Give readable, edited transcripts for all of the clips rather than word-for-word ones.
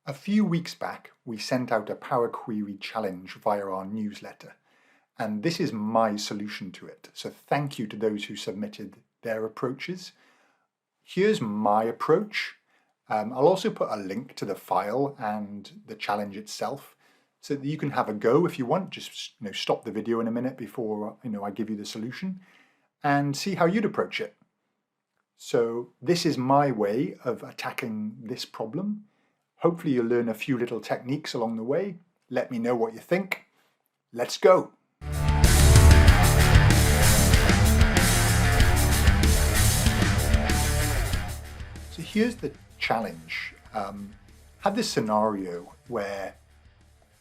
A few weeks back, we sent out a Power Query challenge via our newsletter, and this is my solution to it. So thank you to those who submitted their approaches. Here's my approach. I'll also put a link to the file and the challenge itself so that you can have a go if you want. Just stop the video in a minute before I give you the solution and see how you'd approach it. So this is my way of attacking this problem. Hopefully you'll learn a few little techniques along the way. Let me know what you think. Let's go. So here's the challenge. Had this scenario where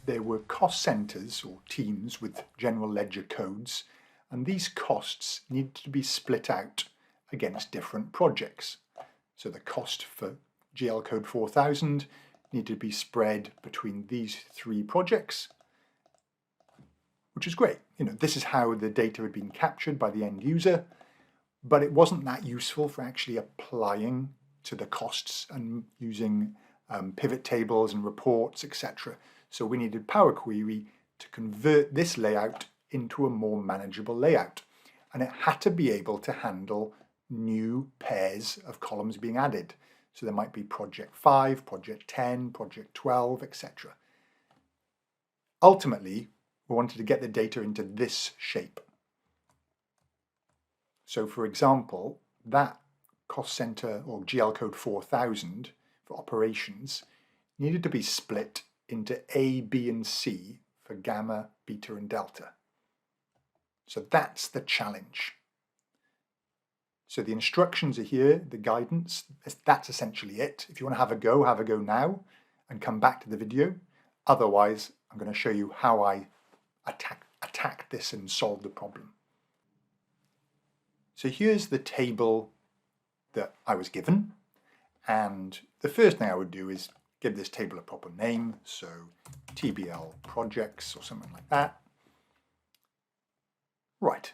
there were cost centers or teams with general ledger codes, and these costs needed to be split out against different projects. So the cost for GL code 4000 needed to be spread between these three projects, which is great. This is how the data had been captured by the end user, but it wasn't that useful for actually applying to the costs and using pivot tables and reports, etc. So we needed Power Query to convert this layout into a more manageable layout. And it had to be able to handle new pairs of columns being added. So there might be project 5, project 10, project 12, etc. Ultimately, we wanted to get the data into this shape. So for example, that cost center or GL code 4000 for operations needed to be split into A, B, and C for gamma, beta, and delta. So that's the challenge. So the instructions are here, the guidance, that's essentially it. If you want to have a go now and come back to the video. Otherwise, I'm going to show you how I attack this and solve the problem. So here's the table that I was given. And the first thing I would do is give this table a proper name. So TBL projects or something like that. Right.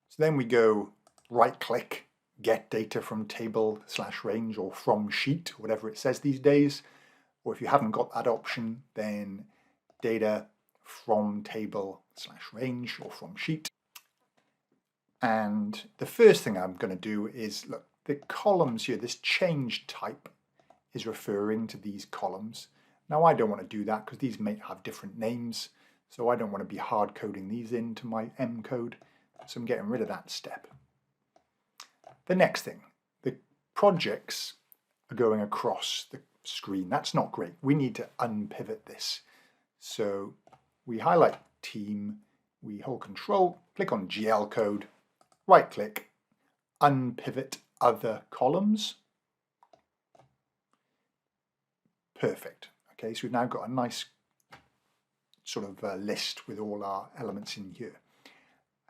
So then we go right click, get data from table/range or from sheet, whatever it says these days. Or if you haven't got that option, then data from table/range or from sheet. And the first thing I'm going to do is look, the columns here, this change type is referring to these columns. Now I don't want to do that because these may have different names. So I don't want to be hard coding these into my M code. So I'm getting rid of that step. The next thing, the projects are going across the screen. That's not great. We need to unpivot this. So we highlight team, we hold control, click on GL code, right click, unpivot other columns. Perfect. Okay, so we've now got a nice sort of list with all our elements in here.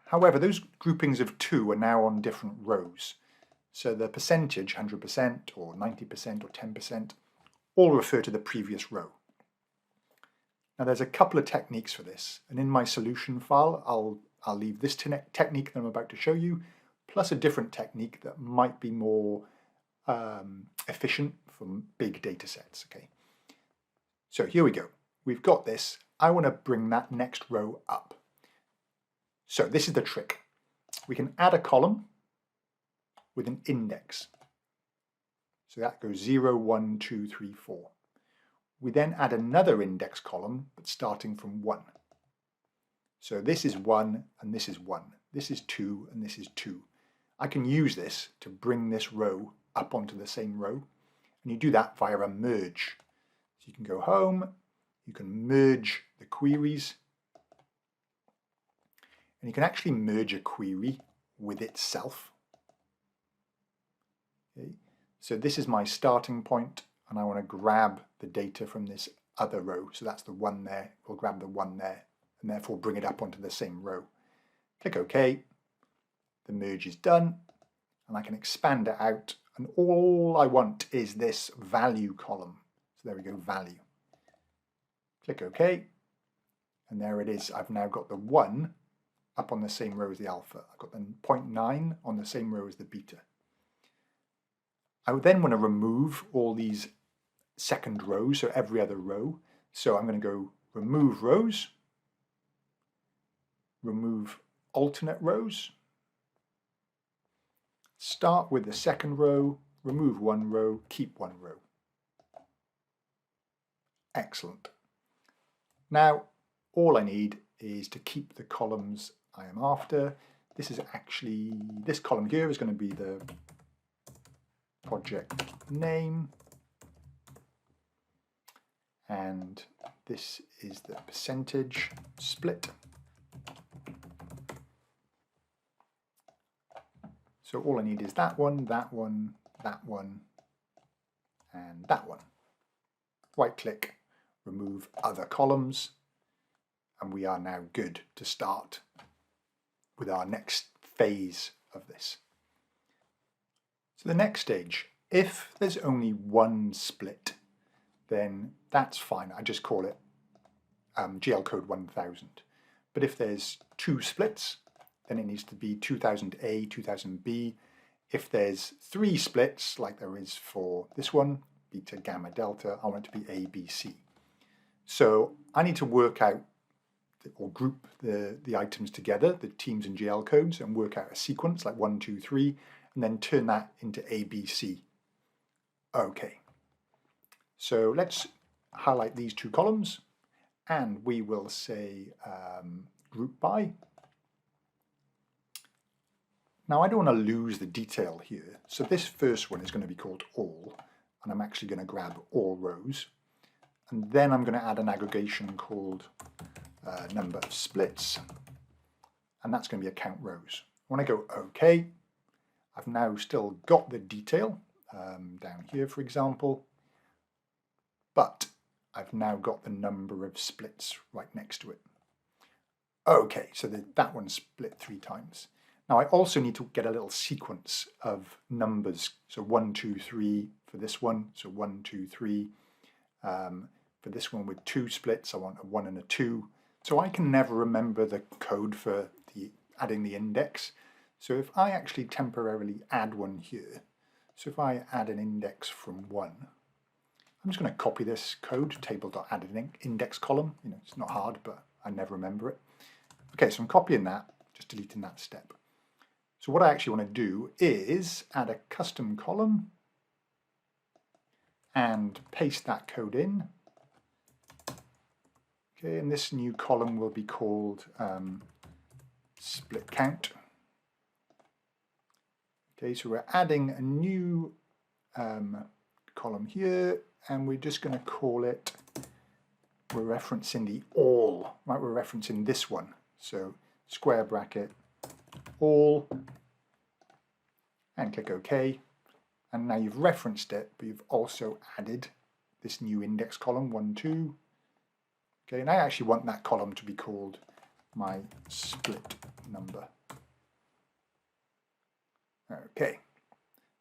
However, those groupings of 2 are now on different rows. So the percentage, 100% or 90% or 10%, all refer to the previous row. Now there's a couple of techniques for this, and in my solution file I'll leave this technique that I'm about to show you, plus a different technique that might be more efficient for big data sets. Okay, so here we go. We've got this. I want to bring that next row up. So this is the trick. We can add a column with an index. So that goes 0, 1, 2, 3, 4. We then add another index column, but starting from 1. So this is 1 and this is 1. This is 2 and this is 2. I can use this to bring this row up onto the same row. And you do that via a merge. So you can go home, you can merge the queries, and you can actually merge a query with itself. Okay. So this is my starting point, and I want to grab the data from this other row. So that's the 1 there. We'll grab the 1 there, and therefore bring it up onto the same row. Click OK. The merge is done, and I can expand it out. And all I want is this value column. So there we go, value. Click OK, and there it is. I've now got the 1 up on the same row as the alpha. I've got the 0.9 on the same row as the beta. I would then want to remove all these second row, so every other row. So I'm going to go remove rows, remove alternate rows, start with the second row, remove one row, keep one row. Excellent. Now all I need is to keep the columns I am after. This column here is going to be the project name, and this is the percentage split. So all I need is that one, that one, that one, and that one. Right click, remove other columns, and we are now good to start with our next phase of this. So the next stage, if there's only one split, then that's fine. I just call it GL code 1000. But if there's two splits, then it needs to be 2000A, 2000B. If there's three splits, like there is for this one, beta, gamma, delta, I want it to be A, B, C. So I need to work out or group the items together, the teams and GL codes, and work out a sequence like 1, 2, 3, and then turn that into A, B, C. Okay. So let's highlight these two columns, and we will say group by. Now I don't want to lose the detail here, so this first one is going to be called all, and I'm actually going to grab all rows, and then I'm going to add an aggregation called number of splits, and that's going to be a count rows. When I go OK, I've now still got the detail down here, for example, but I've now got the number of splits right next to it. Okay, so that one's split 3 times. Now I also need to get a little sequence of numbers. So 1, 2, 3 for this one. So 1, 2, 3. For this one with 2 splits, I want a 1 and a 2. So I can never remember the code for adding the index. So if I actually temporarily add one here, so if I add an index from 1, I'm just going to copy this code, table.addIndex column. You know, it's not hard, but I never remember it. Okay, so I'm copying that, just deleting that step. So what I actually want to do is add a custom column and paste that code in. Okay, and this new column will be called split count. Okay, so we're adding a new column here, and we're just going to call it, we're referencing the all, right? We're referencing this one. So square bracket, all, and click OK. And now you've referenced it, but you've also added this new index column, 1, 2. Okay, and I actually want that column to be called my split number. Okay,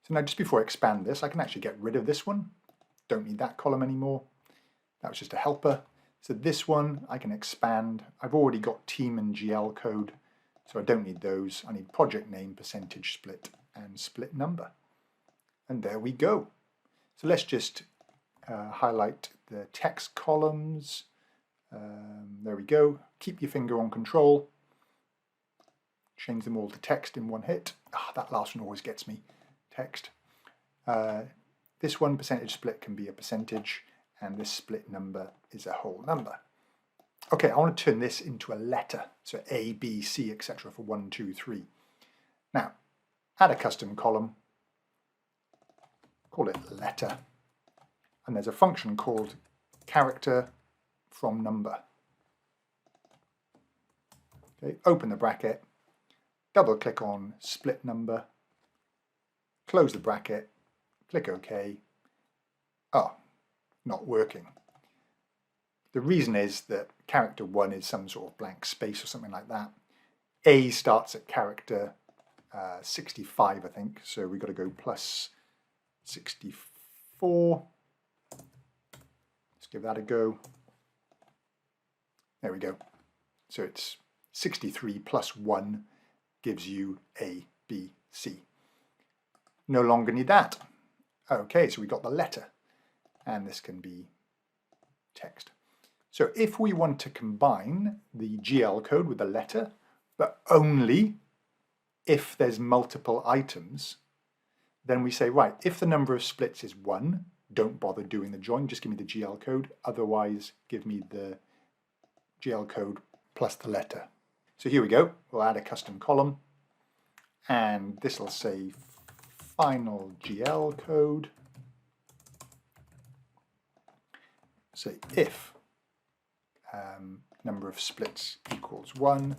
so now just before I expand this, I can actually get rid of this one. Don't need that column anymore. That was just a helper. So this one I can expand. I've already got team and GL code, so I don't need those. I need project name, percentage split, and split number. And there we go. So let's just highlight the text columns. There we go. Keep your finger on control. Change them all to text in one hit. That last one always gets me. Text. This one, percentage split, can be a percentage, and this split number is a whole number. Okay, I want to turn this into a letter. So A, B, C, etc. for 1, 2, 3. Now, add a custom column. Call it letter. And there's a function called character from number. Okay, open the bracket, double click on split number, close the bracket, click OK. Oh, not working. The reason is that character 1 is some sort of blank space or something like that. A starts at character 65, I think, so we've got to go plus 64. Let's give that a go. There we go. So it's 63 plus 1 gives you A, B, C. No longer need that. Okay, so we got the letter. and this can be text. So if we want to combine the GL code with the letter, but only if there's multiple items, then we say, right, if the number of splits is 1, don't bother doing the join, just give me the GL code, otherwise give me the GL code plus the letter. So here we go, we'll add a custom column, and this will say final GL code. Say if number of splits equals 1,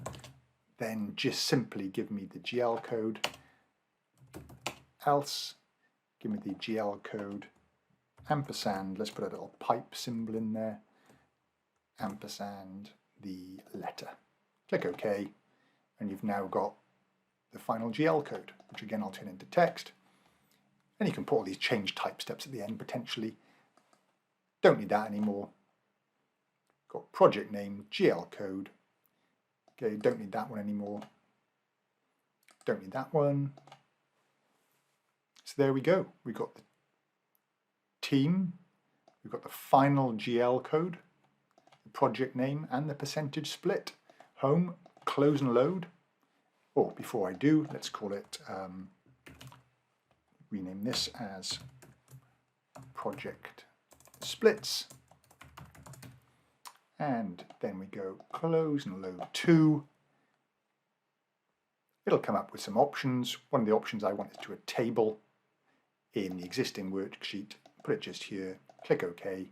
then just simply give me the GL code, else give me the GL code ampersand, let's put a little pipe symbol in there, ampersand the letter. Click OK, and you've now got the final GL code, which again I'll turn into text. And you can put all these change type steps at the end potentially. Don't need that anymore. Got project name, GL code. Okay, don't need that one anymore. Don't need that one. So there we go. We've got the team, we've got the final GL code, the project name, and the percentage split. Home, close and load. Or before I do, let's call it, rename this as project splits. And then we go close and load to. It'll come up with some options. One of the options I want is to a table in the existing worksheet. Put it just here, click OK.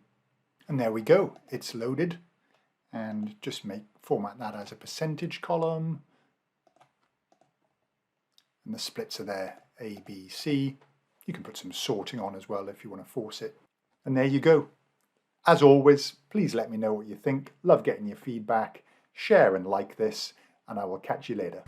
And there we go, it's loaded. And just format that as a percentage column. And the splits are there, A, B, C. You can put some sorting on as well if you want to force it. And there you go. As always, please let me know what you think. Love getting your feedback. Share and like this, and I will catch you later.